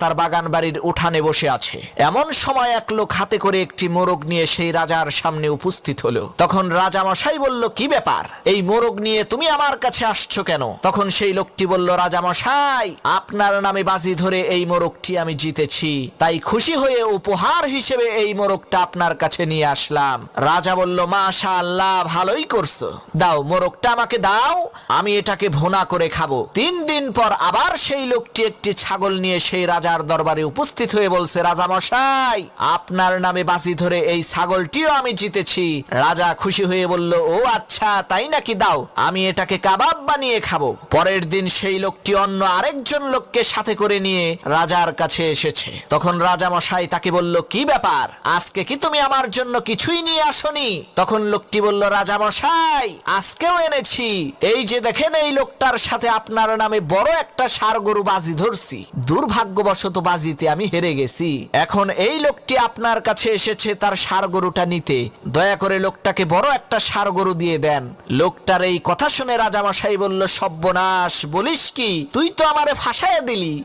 তার বাগান বাড়ির উঠানে বসে আছে। এমন সময় এক লোক হাতে করে একটি মোরগ নিয়ে সেই রাজার সামনে উপস্থিত হলো। তখন রাজা মশাই বলল, কি ব্যাপার, এই মোরগ নিয়ে তুমি আমার কাছে আসছো কেন? তখন সেই লোকটি বলল, রাজা মশাই, আপনার নামে বাজি ধরে এই মোরগটি আমি জিতেছি, তাই খুশি হয়ে উপহার হিসেবে এই মোরগটা আপনার কাছে নিয়ে আসলাম। রাজা বলল, মাশাআল্লাহ, ভালোই করছো, দাও মোরগটা আমাকে দাও, আমি এটাকে ভুনা করে খাবো। 3 দিন পর আবার সেই লোকটি একটি ছাগল নিয়ে সেই রাজার দরবারে উপস্থিত হয়ে বলছে, রাজা মশাই, আপনার নামে বাজি ধরে এই ছাগলটিও আমি জিতেছি। রাজা খুশি হয়ে বলল, ও আচ্ছা, তাই নাকি, দাও, আমি এটাকে কাবাব বানিয়ে খাবো। পরের দিন সেই লোকটি অন্য আরেকজন লোককে সাথে করে নিয়ে রাজার কাছে এসেছে। তখন রাজা মশাই তাকে বলল, কি ব্যাপার, আজকে কি তুমি আমার জন্য কিছুই নিয়ে আসনি? তখন লোকটি বলল, রাজা মশাই, আজকেও এনেছি, এই যে দেখেন, এই লোকটার সাথে আপনার নামে বড় একটা ষাঁড় গরু বাজি ধরছি, দুর্ভাগ্যবশত বাজিতে আমি হেরে গেছি। এখন এই লোকটি আপনার কাছে এসেছে তার ষাঁড় গরুটা নিতে, দয়া করে লোকটাকে বড় একটা ষাঁড় গরু দিয়ে দেন। লোকটার এই কথা শুনে রাজামশাই বলল, সর্বনাশ, বলিস কি, তুই তো আমারে ফাঁসাইয়া দিলি।